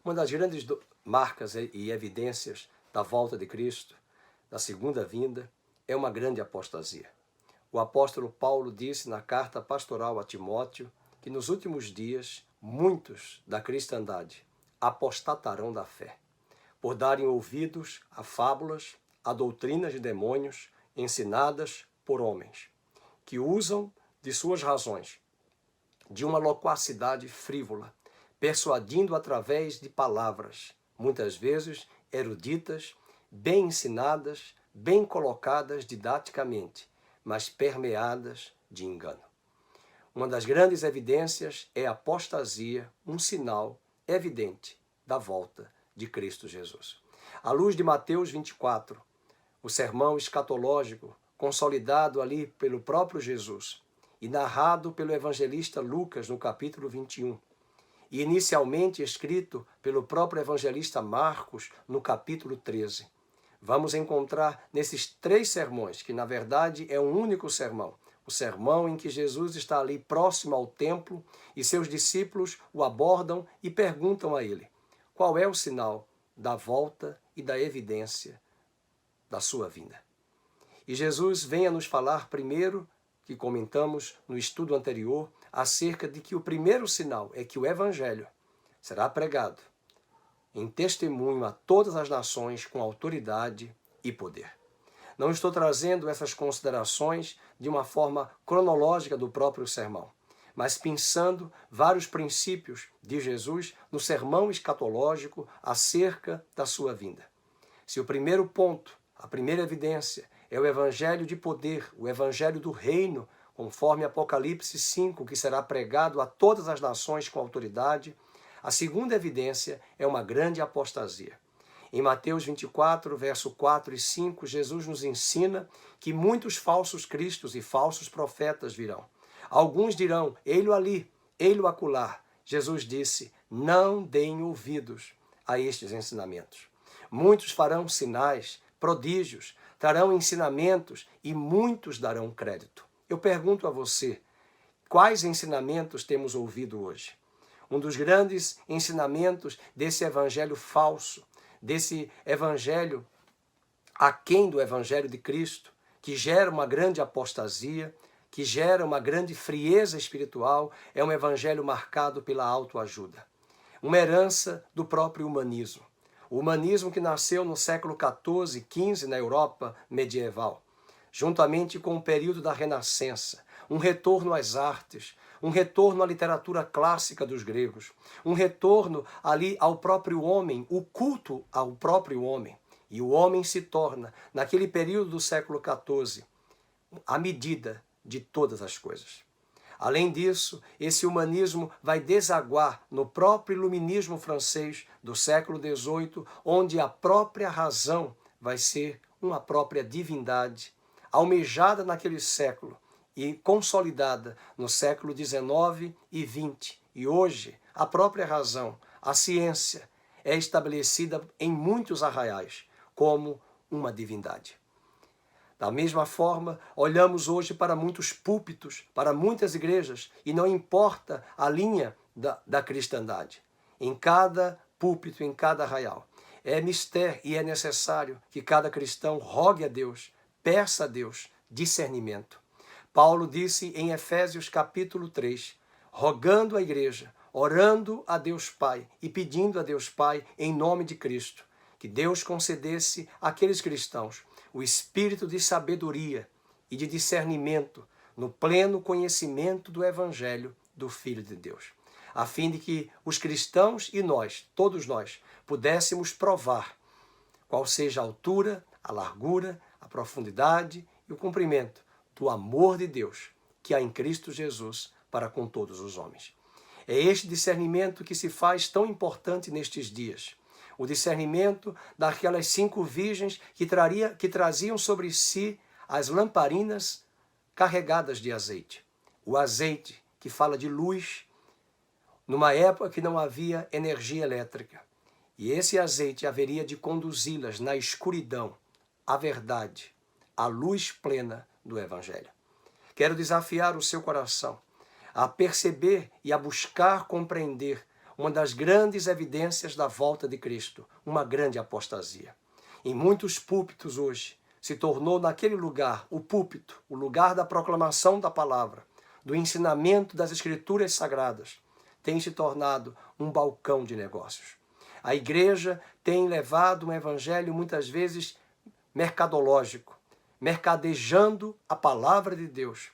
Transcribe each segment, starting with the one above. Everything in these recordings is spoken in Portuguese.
Uma das grandes marcas e evidências da volta de Cristo, da segunda vinda, é uma grande apostasia. O apóstolo Paulo disse na carta pastoral a Timóteo que nos últimos dias muitos da cristandade apostatarão da fé, por darem ouvidos a fábulas, a doutrinas de demônios ensinadas por homens, que usam de suas razões, de uma loquacidade frívola, persuadindo através de palavras, muitas vezes eruditas, bem ensinadas, bem colocadas didaticamente, mas permeadas de engano. Uma das grandes evidências é a apostasia, um sinal evidente da volta de Cristo Jesus. À luz de Mateus 24, o sermão escatológico, consolidado ali pelo próprio Jesus e narrado pelo evangelista Lucas no capítulo 21, e inicialmente escrito pelo próprio evangelista Marcos no capítulo 13. Vamos encontrar nesses 3 sermões, que na verdade é um único sermão, o sermão em que Jesus está ali próximo ao templo e seus discípulos o abordam e perguntam a ele: qual é o sinal da volta e da evidência da sua vinda? E Jesus vem a nos falar primeiro, que comentamos no estudo anterior, acerca de que o primeiro sinal é que o Evangelho será pregado em testemunho a todas as nações com autoridade e poder. Não estou trazendo essas considerações de uma forma cronológica do próprio sermão, mas pensando vários princípios de Jesus no sermão escatológico acerca da sua vinda. Se o primeiro ponto, a primeira evidência, é o evangelho de poder, o evangelho do reino, conforme Apocalipse 5, que será pregado a todas as nações com autoridade, a segunda evidência é uma grande apostasia. Em Mateus 24, verso 4 e 5, Jesus nos ensina que muitos falsos cristos e falsos profetas virão. Alguns dirão: ei-lo ali, ei-lo acolá. Jesus disse: não deem ouvidos a estes ensinamentos. Muitos farão sinais, prodígios, trarão ensinamentos e muitos darão crédito. Eu pergunto a você, quais ensinamentos temos ouvido hoje? Um dos grandes ensinamentos desse evangelho falso, desse evangelho aquém do evangelho de Cristo, que gera uma grande apostasia, que gera uma grande frieza espiritual, é um evangelho marcado pela autoajuda. Uma herança do próprio humanismo. O humanismo que nasceu no século XIV e XV na Europa medieval, juntamente com o período da Renascença, um retorno às artes, um retorno à literatura clássica dos gregos, um retorno ali ao próprio homem, o culto ao próprio homem. E o homem se torna, naquele período do século XIV, a medida de todas as coisas. Além disso, esse humanismo vai desaguar no próprio iluminismo francês do século XVIII, onde a própria razão vai ser uma própria divindade, almejada naquele século e consolidada no século XIX e XX. E hoje, a própria razão, a ciência, é estabelecida em muitos arraiais como uma divindade. Da mesma forma, olhamos hoje para muitos púlpitos, para muitas igrejas, e não importa a linha da cristandade. Em cada púlpito, em cada arraial, é mister e é necessário que cada cristão rogue a Deus, peça a Deus discernimento. Paulo disse em Efésios capítulo 3, rogando a igreja, orando a Deus Pai e pedindo a Deus Pai em nome de Cristo, que Deus concedesse àqueles cristãos o espírito de sabedoria e de discernimento no pleno conhecimento do Evangelho do Filho de Deus, a fim de que os cristãos e nós, todos nós, pudéssemos provar qual seja a altura, a largura, a profundidade e o comprimento do amor de Deus que há em Cristo Jesus para com todos os homens. É este discernimento que se faz tão importante nestes dias. O discernimento daquelas 5 virgens que traziam sobre si as lamparinas carregadas de azeite. O azeite que fala de luz, numa época que não havia energia elétrica. E esse azeite haveria de conduzi-las na escuridão, à verdade, à luz plena do Evangelho. Quero desafiar o seu coração a perceber e a buscar compreender uma das grandes evidências da volta de Cristo, uma grande apostasia. Em muitos púlpitos hoje, se tornou naquele lugar, o púlpito, o lugar da proclamação da palavra, do ensinamento das Escrituras Sagradas, tem se tornado um balcão de negócios. A igreja tem levado um evangelho muitas vezes mercadológico, mercadejando a palavra de Deus,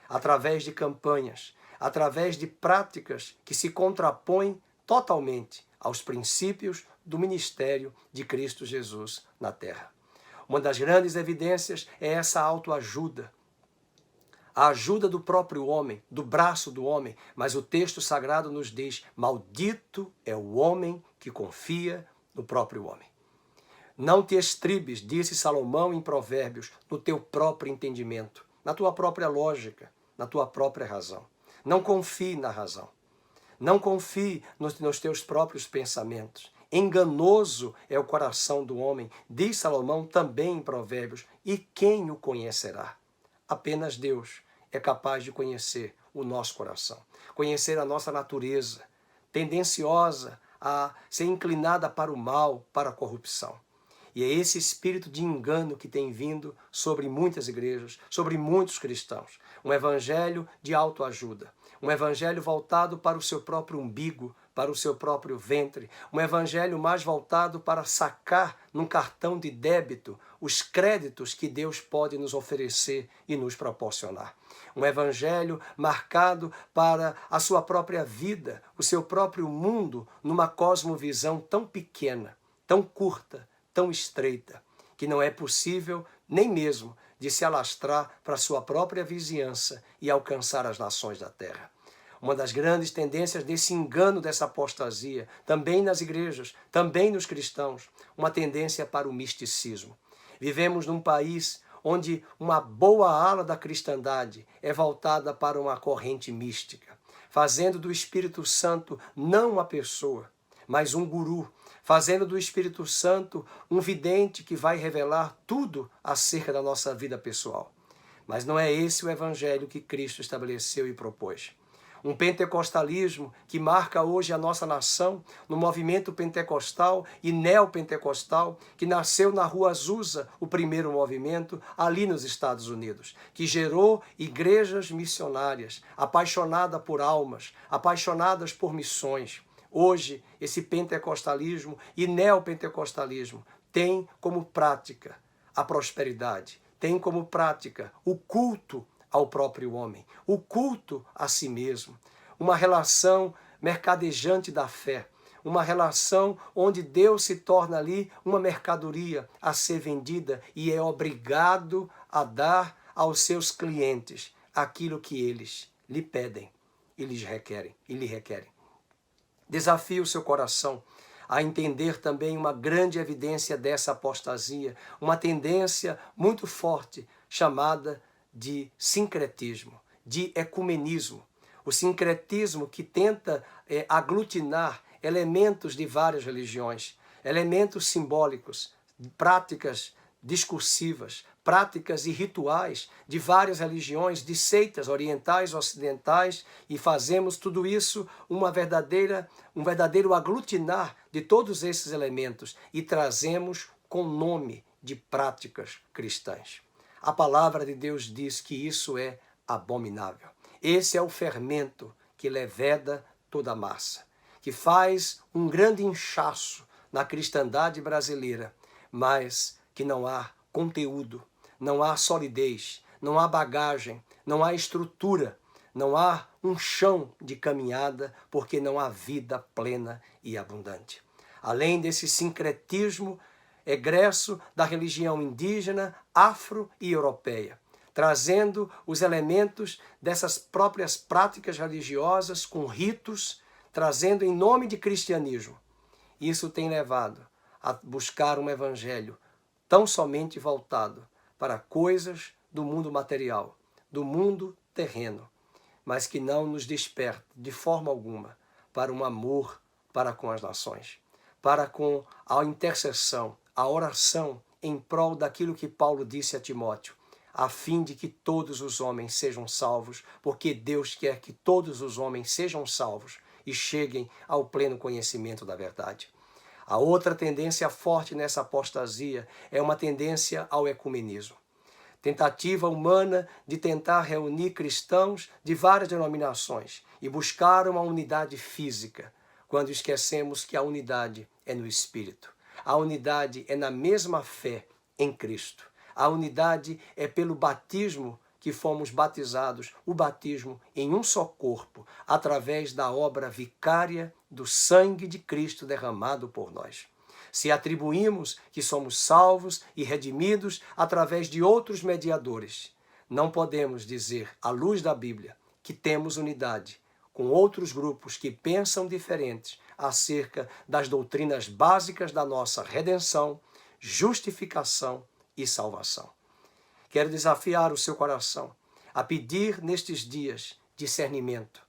através de campanhas, através de práticas que se contrapõem totalmente aos princípios do ministério de Cristo Jesus na terra. Uma das grandes evidências é essa autoajuda, a ajuda do próprio homem, do braço do homem, mas o texto sagrado nos diz: maldito é o homem que confia no próprio homem. Não te estribes, disse Salomão em Provérbios, no teu próprio entendimento, na tua própria lógica, na tua própria razão. Não confie na razão. Não confie nos teus próprios pensamentos. Enganoso é o coração do homem, diz Salomão também em Provérbios, e quem o conhecerá? Apenas Deus é capaz de conhecer o nosso coração, conhecer a nossa natureza, tendenciosa a ser inclinada para o mal, para a corrupção. E é esse espírito de engano que tem vindo sobre muitas igrejas, sobre muitos cristãos. Um evangelho de autoajuda, um evangelho voltado para o seu próprio umbigo, para o seu próprio ventre, um evangelho mais voltado para sacar num cartão de débito os créditos que Deus pode nos oferecer e nos proporcionar. Um evangelho marcado para a sua própria vida, o seu próprio mundo, numa cosmovisão tão pequena, tão curta, tão estreita, que não é possível nem mesmo de se alastrar para a sua própria vizinhança e alcançar as nações da terra. Uma das grandes tendências desse engano, dessa apostasia, também nas igrejas, também nos cristãos, uma tendência para o misticismo. Vivemos num país onde uma boa ala da cristandade é voltada para uma corrente mística, fazendo do Espírito Santo não uma pessoa, mas um guru, fazendo do Espírito Santo um vidente que vai revelar tudo acerca da nossa vida pessoal. Mas não é esse o evangelho que Cristo estabeleceu e propôs. Um pentecostalismo que marca hoje a nossa nação no movimento pentecostal e neopentecostal que nasceu na Rua Azusa, o primeiro movimento, ali nos Estados Unidos, que gerou igrejas missionárias, apaixonadas por almas, apaixonadas por missões. Hoje, esse pentecostalismo e neopentecostalismo tem como prática a prosperidade, tem como prática o culto ao próprio homem, o culto a si mesmo, uma relação mercadejante da fé, uma relação onde Deus se torna ali uma mercadoria a ser vendida e é obrigado a dar aos seus clientes aquilo que eles lhe pedem e lhe requerem. Desafio o seu coração a entender também uma grande evidência dessa apostasia, uma tendência muito forte chamada de sincretismo, de ecumenismo. O sincretismo que tenta aglutinar elementos de várias religiões, elementos simbólicos, práticas discursivas, práticas e rituais de várias religiões, de seitas orientais, ocidentais, e fazemos tudo isso um verdadeiro aglutinar de todos esses elementos e trazemos com nome de práticas cristãs. A palavra de Deus diz que isso é abominável. Esse é o fermento que leveda toda a massa, que faz um grande inchaço na cristandade brasileira, mas que não há conteúdo, não há solidez, não há bagagem, não há estrutura, não há um chão de caminhada, porque não há vida plena e abundante. Além desse sincretismo egresso da religião indígena, afro e europeia, trazendo os elementos dessas próprias práticas religiosas com ritos, trazendo em nome de cristianismo. Isso tem levado a buscar um evangelho tão somente voltado para coisas do mundo material, do mundo terreno, mas que não nos desperta de forma alguma para um amor para com as nações, para com a intercessão, a oração em prol daquilo que Paulo disse a Timóteo, a fim de que todos os homens sejam salvos, porque Deus quer que todos os homens sejam salvos e cheguem ao pleno conhecimento da verdade. A outra tendência forte nessa apostasia é uma tendência ao ecumenismo. Tentativa humana de tentar reunir cristãos de várias denominações e buscar uma unidade física, quando esquecemos que a unidade é no Espírito. A unidade é na mesma fé em Cristo. A unidade é pelo batismo que fomos batizados, o batismo em um só corpo, através da obra vicária do sangue de Cristo derramado por nós. Se atribuímos que somos salvos e redimidos através de outros mediadores, não podemos dizer, à luz da Bíblia, que temos unidade com outros grupos que pensam diferentes acerca das doutrinas básicas da nossa redenção, justificação e salvação. Quero desafiar o seu coração a pedir nestes dias discernimento,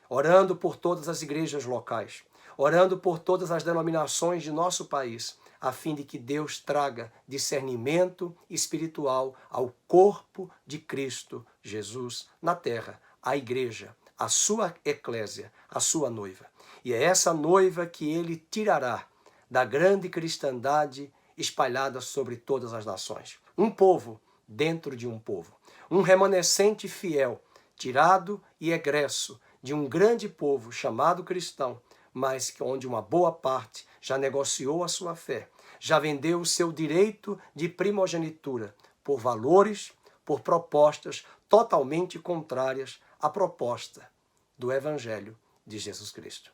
orando por todas as igrejas locais, orando por todas as denominações de nosso país, a fim de que Deus traga discernimento espiritual ao corpo de Cristo Jesus na terra, a igreja, a sua eclésia, a sua noiva. E é essa noiva que ele tirará da grande cristandade espalhada sobre todas as nações. Um povo dentro de um povo. Um remanescente fiel, tirado e egresso de um grande povo chamado cristão, mas onde uma boa parte já negociou a sua fé, já vendeu o seu direito de primogenitura por valores, por propostas totalmente contrárias à proposta do Evangelho de Jesus Cristo.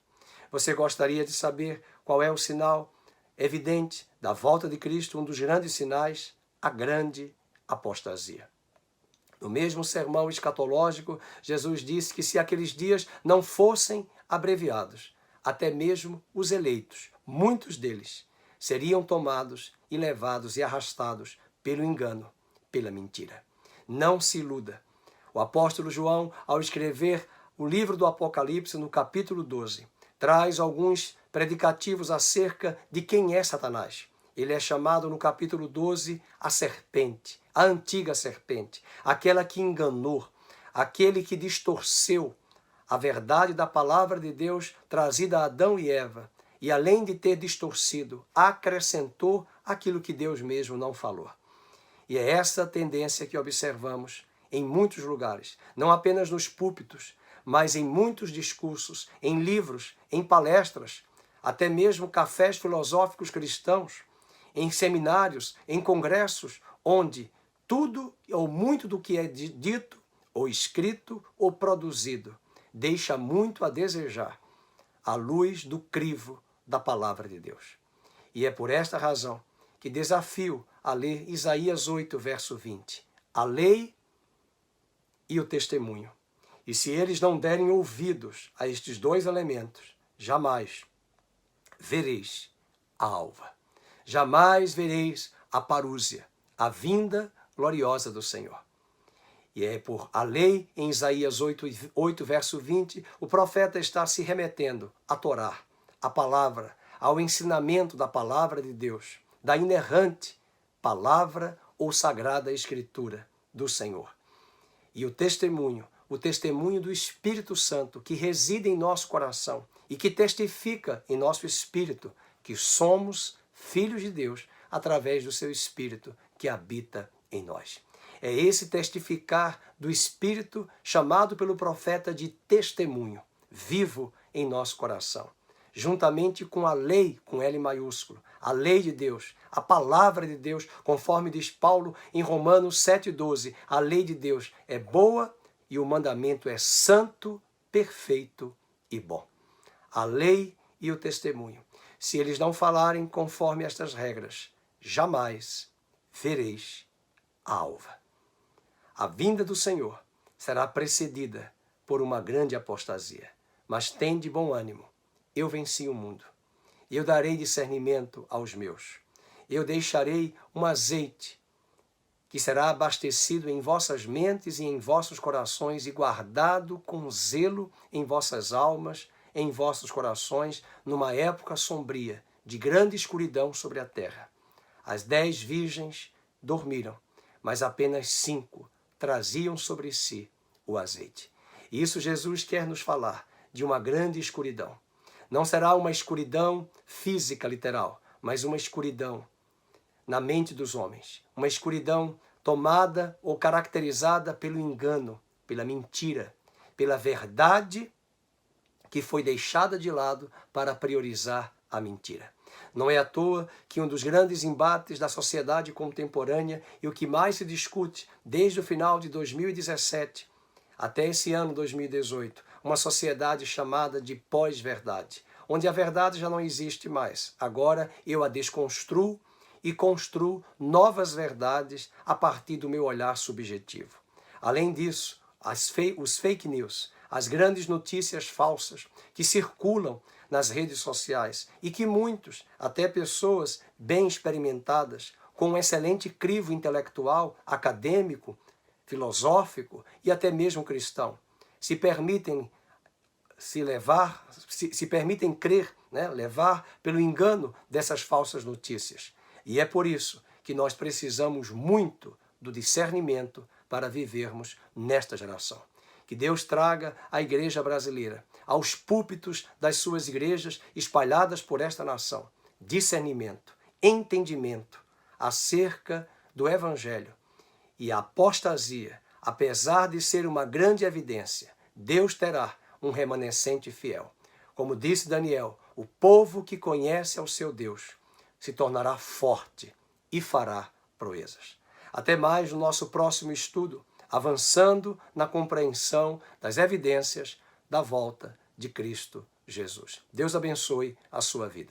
Você gostaria de saber qual é o sinal evidente da volta de Cristo, um dos grandes sinais, a grande apostasia. No mesmo sermão escatológico, Jesus disse que se aqueles dias não fossem abreviados, até mesmo os eleitos, muitos deles, seriam tomados e levados e arrastados pelo engano, pela mentira. Não se iluda. O apóstolo João, ao escrever o livro do Apocalipse, no capítulo 12, traz alguns predicativos acerca de quem é Satanás. Ele é chamado no capítulo 12 a serpente, a antiga serpente, aquela que enganou, aquele que distorceu a verdade da palavra de Deus trazida a Adão e Eva, e além de ter distorcido, acrescentou aquilo que Deus mesmo não falou. E é essa tendência que observamos em muitos lugares, não apenas nos púlpitos, mas em muitos discursos, em livros, em palestras, até mesmo cafés filosóficos cristãos, em seminários, em congressos, onde tudo ou muito do que é dito, ou escrito, ou produzido, deixa muito a desejar à luz do crivo da palavra de Deus. E é por esta razão que desafio a ler Isaías 8, verso 20. A lei e o testemunho. E se eles não derem ouvidos a estes dois elementos, jamais vereis a alva. Jamais vereis a parúzia, a vinda gloriosa do Senhor. E é por a lei, em Isaías 8, verso 20, o profeta está se remetendo à Torá, à palavra, ao ensinamento da palavra de Deus, da inerrante palavra ou sagrada escritura do Senhor. E o testemunho do Espírito Santo que reside em nosso coração e que testifica em nosso espírito que somos filhos de Deus através do seu Espírito que habita em nós. É esse testificar do Espírito chamado pelo profeta de testemunho, vivo em nosso coração. Juntamente com a lei, com L maiúsculo, a lei de Deus, a palavra de Deus, conforme diz Paulo em Romanos 7,12, a lei de Deus é boa e o mandamento é santo, perfeito e bom. A lei e o testemunho. Se eles não falarem conforme estas regras, jamais vereis a alva. A vinda do Senhor será precedida por uma grande apostasia. Mas tende bom ânimo. Eu venci o mundo. Eu darei discernimento aos meus. Eu deixarei um azeite que será abastecido em vossas mentes e em vossos corações e guardado com zelo em vossas almas, em vossos corações, numa época sombria, de grande escuridão sobre a terra. As 10 virgens dormiram, mas apenas 5 traziam sobre si o azeite. E isso Jesus quer nos falar de uma grande escuridão. Não será uma escuridão física, literal, mas uma escuridão na mente dos homens. Uma escuridão tomada ou caracterizada pelo engano, pela mentira, pela verdade que foi deixada de lado para priorizar a mentira. Não é à toa que um dos grandes embates da sociedade contemporânea e o que mais se discute desde o final de 2017 até esse ano 2018, uma sociedade chamada de pós-verdade, onde a verdade já não existe mais. Agora eu a desconstruo e construo novas verdades a partir do meu olhar subjetivo. Além disso, os fake news, as grandes notícias falsas que circulam nas redes sociais e que muitos, até pessoas bem experimentadas, com um excelente crivo intelectual, acadêmico, filosófico e até mesmo cristão, se permitem crer, levar pelo engano dessas falsas notícias. E é por isso que nós precisamos muito do discernimento para vivermos nesta geração. Que Deus traga à igreja brasileira, aos púlpitos das suas igrejas espalhadas por esta nação, discernimento, entendimento acerca do Evangelho. E a apostasia, apesar de ser uma grande evidência, Deus terá um remanescente fiel. Como disse Daniel, o povo que conhece ao seu Deus se tornará forte e fará proezas. Até mais no nosso próximo estudo, avançando na compreensão das evidências da volta de Cristo Jesus. Deus abençoe a sua vida.